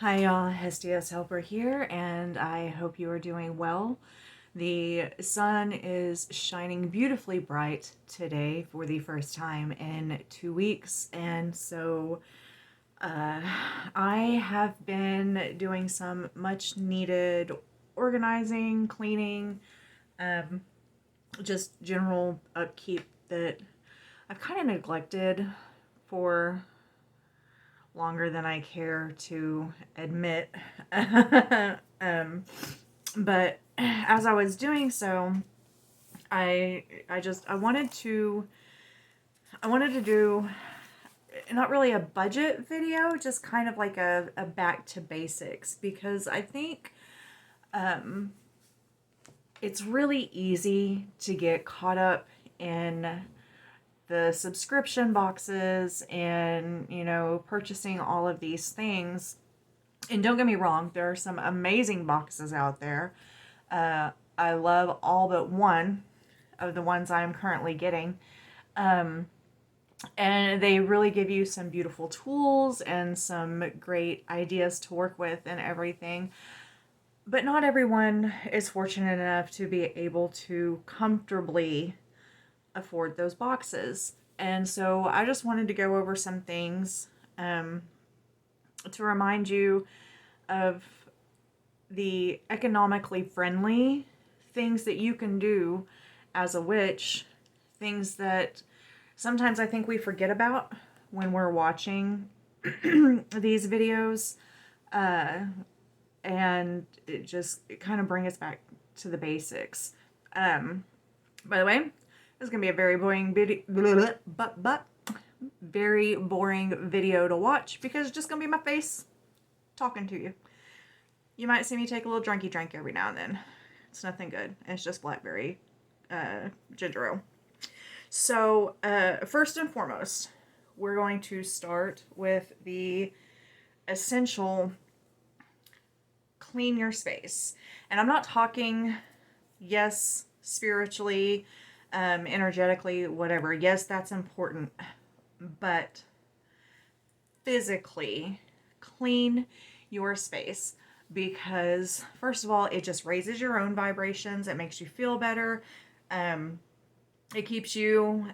Hi y'all, SDS Helper here, and I hope you are doing well. The sun is shining beautifully bright today for the first time in 2 weeks, and so I have been doing some much needed organizing, cleaning, just general upkeep that I've kind of neglected for longer than I care to admit. um, but as I was doing so, I wanted to do not really a budget video, just kind of like a back to basics, because I think it's really easy to get caught up in the subscription boxes and, purchasing all of these things. And don't get me wrong, there are some amazing boxes out there. I love all but one of the ones I'm currently getting. And they really give you some beautiful tools and some great ideas to work with and everything. But not everyone is fortunate enough to be able to comfortably afford those boxes. And so I just wanted to go over some things to remind you of the economically friendly things that you can do as a witch, things that sometimes I think we forget about when we're watching these videos, and it kind of brings us back to the basics. By the way, this is gonna be a very boring video, but very boring video to watch, because it's just gonna be my face talking to you. You might see me take a little drunky drink every now and then. It's nothing good. It's just blackberry ginger ale. So first and foremost, we're going to start with the essential clean your space. And I'm not talking, yes, spiritually, energetically, whatever. Yes, that's important. But physically, clean your space, because first of all, it just raises your own vibrations. It makes you feel better. It keeps you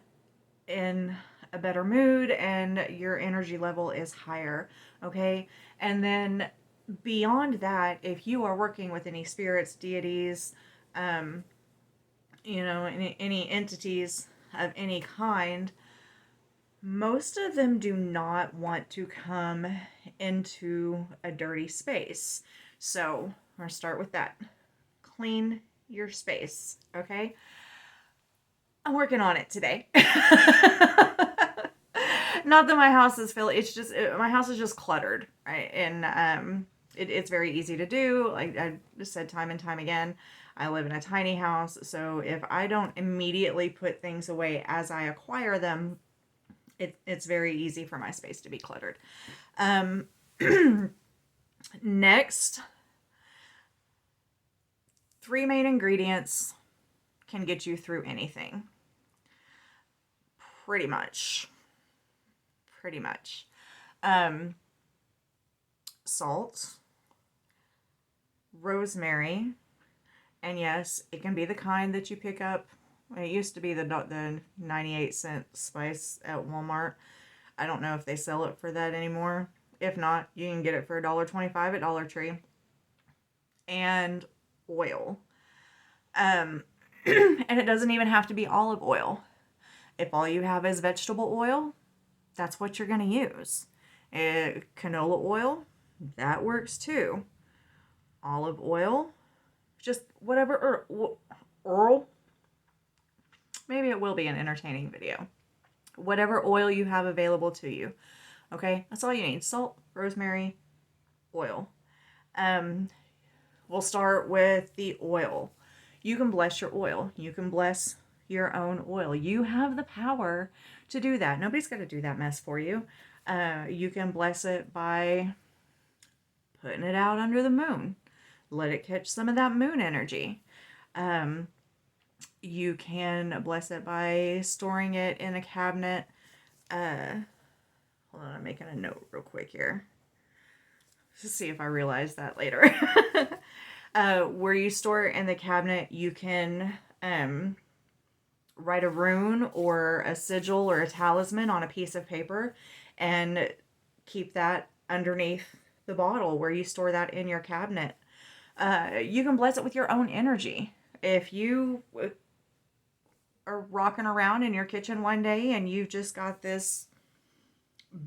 in a better mood, and your energy level is higher. Okay. And then beyond that, if you are working with any spirits, deities, any entities of any kind, most of them do not want to come into a dirty space. So we're going to start with that. Clean your space, okay? I'm working on it today. Not that my house is filled. It's just my house is just cluttered, right? And it's very easy to do. Like I just said time and time again, I live in a tiny house, so if I don't immediately put things away as I acquire them, it's very easy for my space to be cluttered. Next, 3 main ingredients can get you through anything. Pretty much. Salt, rosemary, and yes, it can be the kind that you pick up. It used to be the 98-cent spice at Walmart. I don't know if they sell it for that anymore. If not, you can get it for $1.25 at Dollar Tree. And oil. And it doesn't even have to be olive oil. If all you have is vegetable oil, that's what you're going to use. Canola oil, that works too. Olive oil, just whatever. Oil. Maybe it will be an entertaining video. Whatever oil you have available to you. Okay, that's all you need. Salt, rosemary, oil. We'll start with the oil. You can bless your oil. You can bless your own oil. You have the power to do that. Nobody's got to do that mess for you. You can bless it by putting it out under the moon. Let it catch some of that moon energy. You can bless it by storing it in a cabinet. Hold on, I'm making a note real quick here. see if I realize that later. Where you store it in the cabinet, you can write a rune or a sigil or a talisman on a piece of paper and keep that underneath the bottle where you store that in your cabinet. You can bless it with your own energy. If you are rocking around in your kitchen one day and you've just got this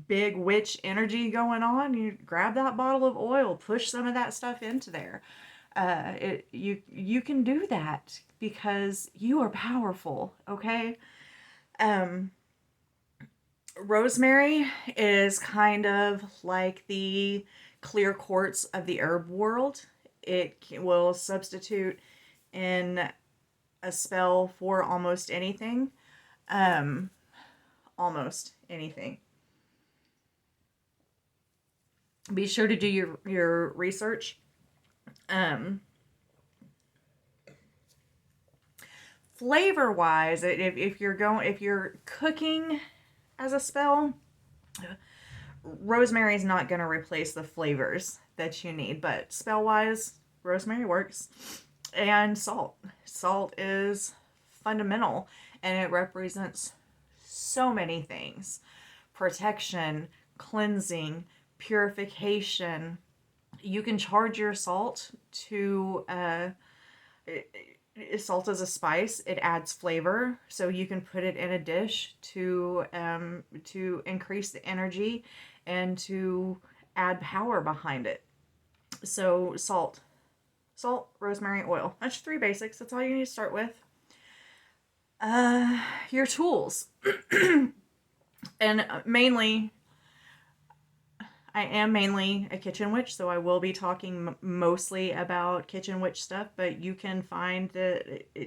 big witch energy going on, you grab that bottle of oil, push some of that stuff into there. You can do that because you are powerful. Okay. Rosemary is kind of like the clear quartz of the herb world. It will substitute in a spell for almost anything. Almost anything. Be sure to do your research. Flavor wise, if you're cooking as a spell, rosemary is not going to replace the flavors that you need, but spell wise, rosemary works. And salt is fundamental, and it represents so many things: protection, cleansing, purification. You can charge your salt to salt as a spice. It adds flavor, so you can put it in a dish to increase the energy and to add power behind it. So salt, rosemary, oil. That's 3 basics. That's all you need to start with. Your tools, and mainly, I am mainly a kitchen witch, so I will be talking mostly about kitchen witch stuff, but you can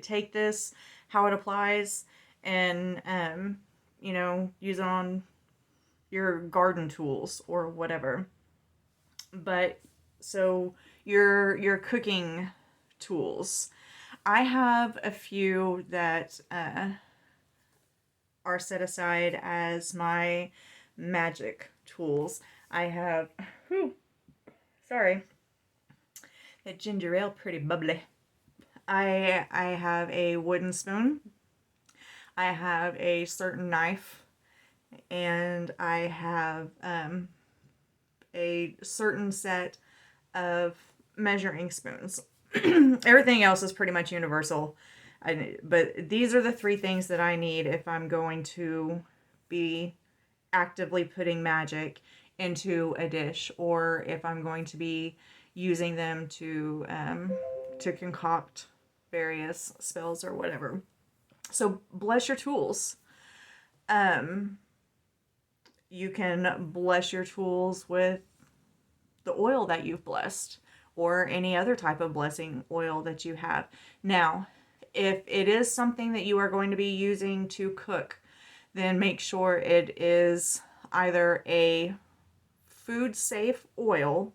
take this, how it applies, and, use it on your garden tools or whatever. But, so, your cooking tools. I have a few that are set aside as my magic tools. I have, sorry, that ginger ale pretty bubbly. I have a wooden spoon. I have a certain knife, and I have a certain set of measuring spoons. Everything else is pretty much universal. But these are the 3 things that I need if I'm going to be actively putting magic into a dish, or if I'm going to be using them to concoct various spells or whatever. So bless your tools. You can bless your tools with the oil that you've blessed, or any other type of blessing oil that you have. Now, if it is something that you are going to be using to cook, then make sure it is either a food safe oil,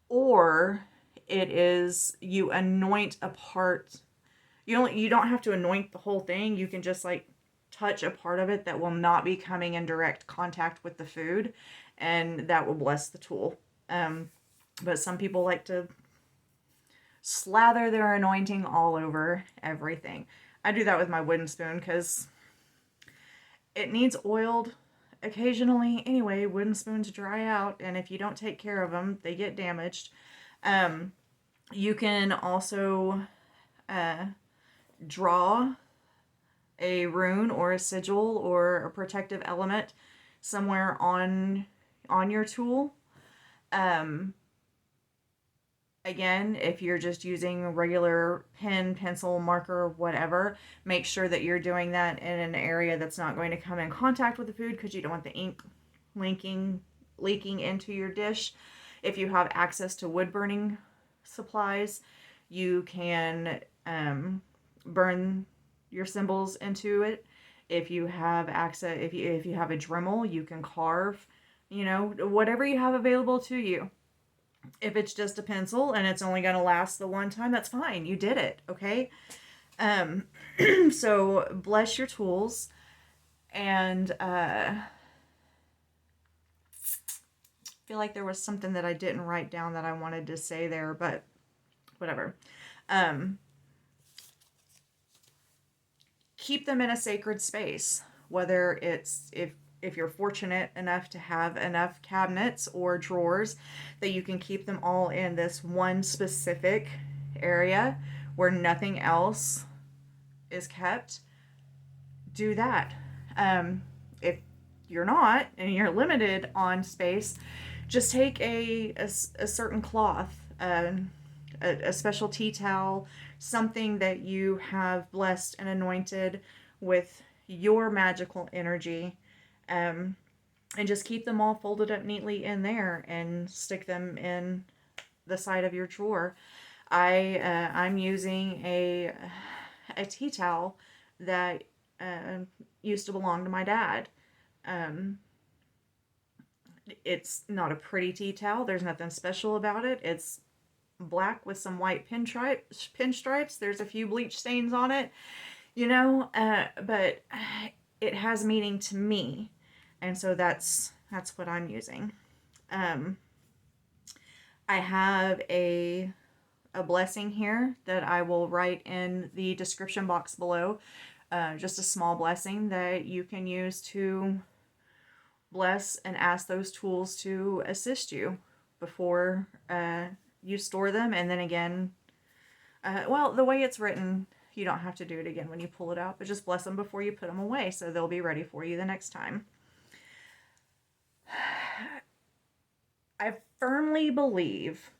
or it is, you anoint a part. You don't have to anoint the whole thing. You can just like touch a part of it that will not be coming in direct contact with the food, and that will bless the tool. But some people like to slather their anointing all over everything. I do that with my wooden spoon because it needs oiled occasionally anyway. Wooden spoons dry out, and if you don't take care of them, they get damaged. You can also draw a rune or a sigil or a protective element somewhere on your tool. Again, if you're just using a regular pen, pencil, marker, whatever, make sure that you're doing that in an area that's not going to come in contact with the food, because you don't want the ink leaking into your dish. If you have access to wood burning supplies, you can burn your symbols into it. If you have access, if you have a Dremel, you can carve, whatever you have available to you. If it's just a pencil and it's only going to last the one time, that's fine. You did it, okay? So bless your tools, and feel like there was something that I didn't write down that I wanted to say there, but whatever. Um, Keep them in a sacred space, whether it's if you're fortunate enough to have enough cabinets or drawers that you can keep them all in this one specific area where nothing else is kept, do that. If you're not and you're limited on space, just take a certain cloth, a special tea towel, something that you have blessed and anointed with your magical energy, um, and just keep them all folded up neatly in there and stick them in the side of your drawer. I'm using a tea towel that used to belong to my dad. Um, it's not a pretty tea towel. There's nothing special about it. It's black with some white pinstripes. There's a few bleach stains on it, but it has meaning to me, and so that's what I'm using. Um, I have a blessing here that I will write in the description box below. Just a small blessing that you can use to bless and ask those tools to assist you before you store them. And then again, well, the way it's written, you don't have to do it again when you pull it out, but just bless them before you put them away so they'll be ready for you the next time. I firmly believe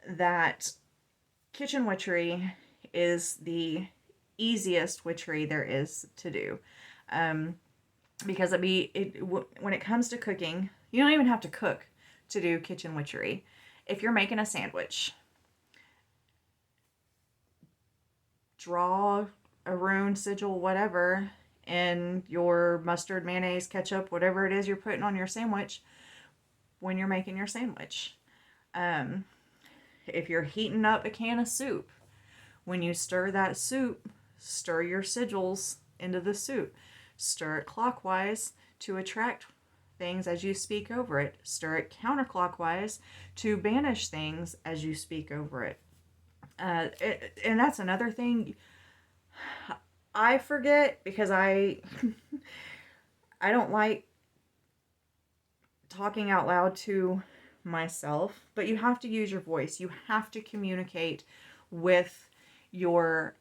that kitchen witchery is the easiest witchery there is to do. Because when it comes to cooking, you don't even have to cook to do kitchen witchery. If you're making a sandwich, draw a rune, sigil, whatever, in your mustard, mayonnaise, ketchup, whatever it is you're putting on your sandwich when you're making your sandwich. If you're heating up a can of soup, when you stir that soup, stir your sigils into the soup. Stir it clockwise to attract things as you speak over it. Stir it counterclockwise to banish things as you speak over it. And that's another thing I forget because I don't like talking out loud to myself, but you have to use your voice. You have to communicate with your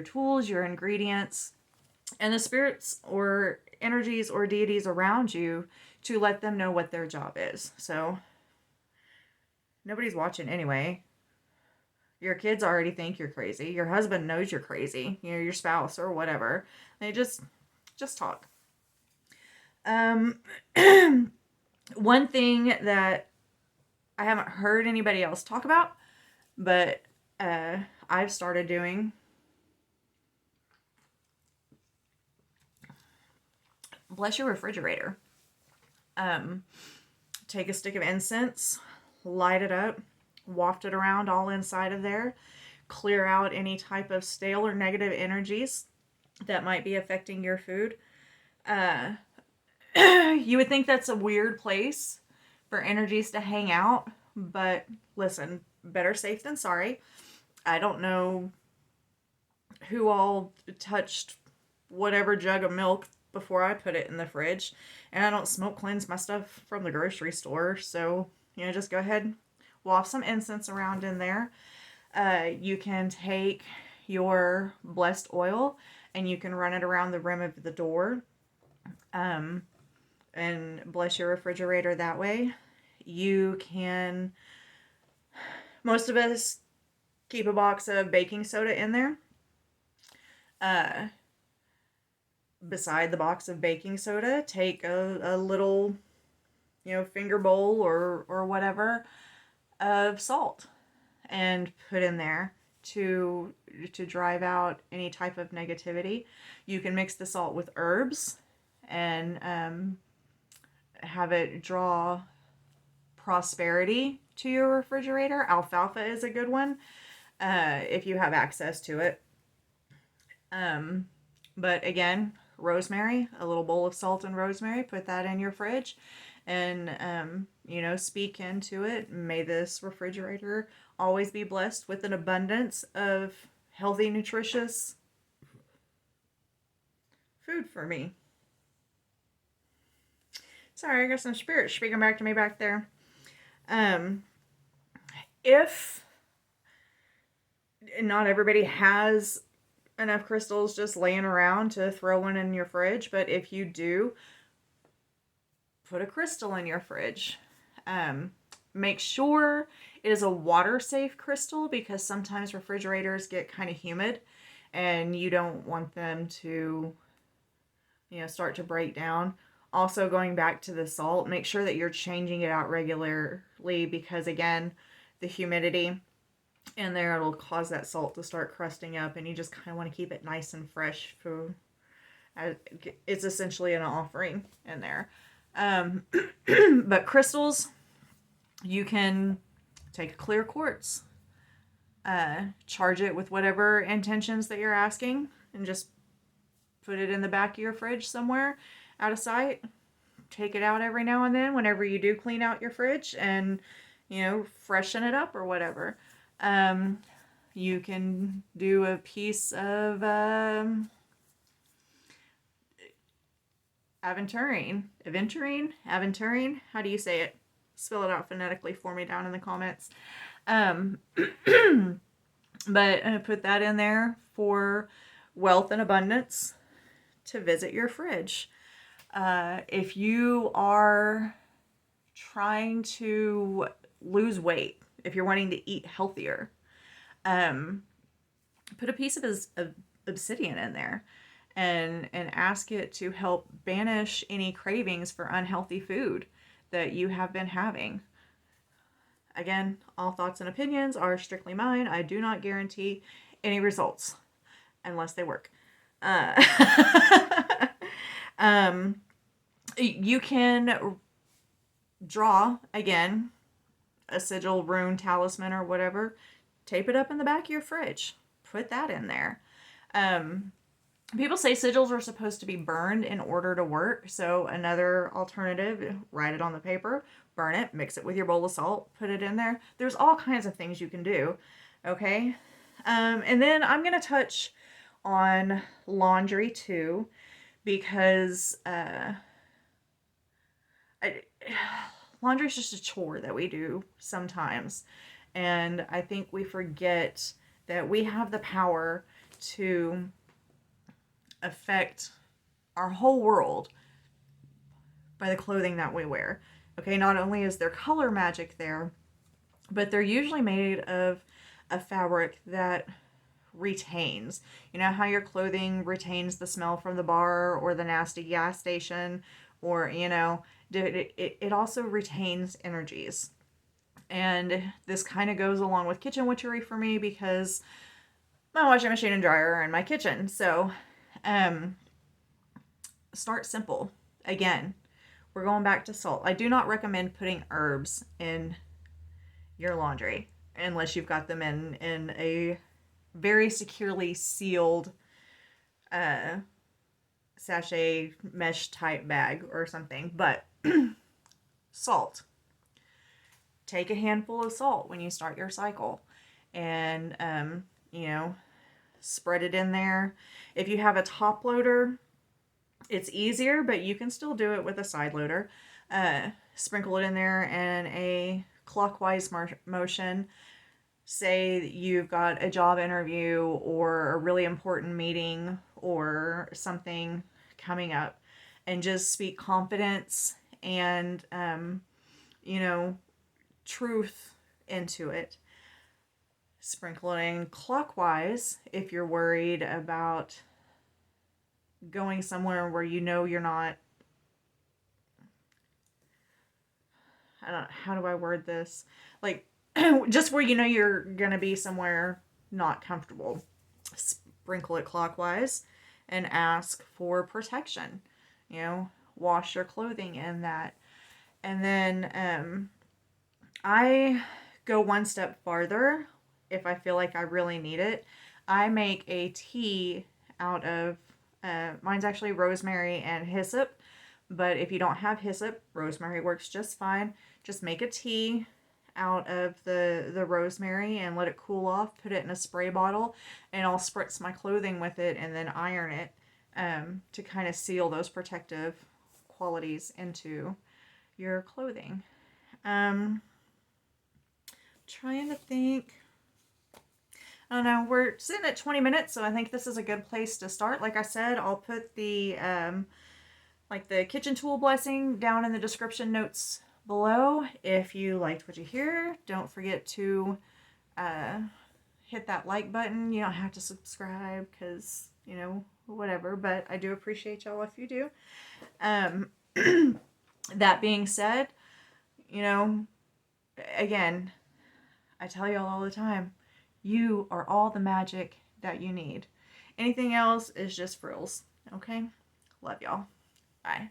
tools, your ingredients, and the spirits or energies or deities around you to let them know what their job is. So nobody's watching anyway. Your kids already think you're crazy. Your husband knows you're crazy. Your spouse or whatever. They just talk. One thing that I haven't heard anybody else talk about, but I've started doing. Bless your refrigerator. Take a stick of incense, light it up, waft it around all inside of there, clear out any type of stale or negative energies that might be affecting your food. You would think that's a weird place for energies to hang out, but listen, better safe than sorry. I don't know who all touched whatever jug of milk before I put it in the fridge, and I don't smoke cleanse my stuff from the grocery store, so just go ahead, waft some incense around in there. You can take your blessed oil and you can run it around the rim of the door, and bless your refrigerator that way. You can, most of us keep a box of baking soda in there. Beside the box of baking soda, take a little, finger bowl or whatever of salt and put in there to drive out any type of negativity. You can mix the salt with herbs and have it draw prosperity to your refrigerator. Alfalfa is a good one if you have access to it. But again, rosemary, a little bowl of salt and rosemary, put that in your fridge, and speak into it. May this refrigerator always be blessed with an abundance of healthy, nutritious food for me. Sorry, I got some spirits speaking back to me back there. If not everybody has enough crystals just laying around to throw one in your fridge, but if you do, put a crystal in your fridge. Make sure it is a water safe crystal, because sometimes refrigerators get kind of humid and you don't want them to start to break down. Also, going back to the salt, make sure that you're changing it out regularly, because again, the humidity in there, it'll cause that salt to start crusting up, and you just kind of want to keep it nice and fresh for it's essentially an offering in there. But crystals, you can take a clear quartz, charge it with whatever intentions that you're asking, and just put it in the back of your fridge somewhere out of sight. Take it out every now and then whenever you do clean out your fridge, and freshen it up or whatever. You can do a piece of aventurine. How do you say it? Spell it out phonetically for me down in the comments. But put that in there for wealth and abundance to visit your fridge. If you are trying to lose weight, if you're wanting to eat healthier, put a piece of obsidian in there and ask it to help banish any cravings for unhealthy food that you have been having. Again, all thoughts and opinions are strictly mine. I do not guarantee any results unless they work. You can draw, again, a sigil, rune, talisman, or whatever. Tape it up in the back of your fridge. Put that in there. People say sigils are supposed to be burned in order to work. So another alternative, write it on the paper, burn it, mix it with your bowl of salt, put it in there. There's all kinds of things you can do. Okay. And then I'm going to touch on laundry too, because laundry is just a chore that we do sometimes. And I think we forget that we have the power to affect our whole world by the clothing that we wear. Okay, not only is there color magic there, but they're usually made of a fabric that retains. You know how your clothing retains the smell from the bar or the nasty gas station, or it also retains energies. And this kind of goes along with kitchen witchery for me, because my washing machine and dryer are in my kitchen. So start simple. Again, we're going back to salt. I do not recommend putting herbs in your laundry unless you've got them in a very securely sealed sachet mesh type bag or something. But salt. Take a handful of salt when you start your cycle, and spread it in there. If you have a top loader, it's easier, but you can still do it with a side loader. Sprinkle it in there in a clockwise motion. Say you've got a job interview or a really important meeting or something coming up, and just speak confidence and truth into it. Sprinkle it in clockwise if you're worried about going somewhere where you're not, how do I word this? Like, just where you're going to be somewhere not comfortable. Sprinkle it clockwise and ask for protection. Wash your clothing in that. And then I go one step farther if I feel like I really need it. I make a tea out of, mine's actually rosemary and hyssop, but if you don't have hyssop, rosemary works just fine. just make a tea out of the rosemary and let it cool off. Put it in a spray bottle, and I'll spritz my clothing with it and then iron it to kind of seal those protective qualities into your clothing. Trying to think. I don't know. We're sitting at 20 minutes, so I think this is a good place to start. Like I said, I'll put the like the kitchen tool blessing down in the description notes below. If you liked what you hear, don't forget to hit that like button. You don't have to subscribe because, you know, whatever, but I do appreciate y'all if you do. That being said, you know, again, I tell y'all all the time, you are all the magic that you need. Anything else is just frills. Okay? Love y'all. Bye.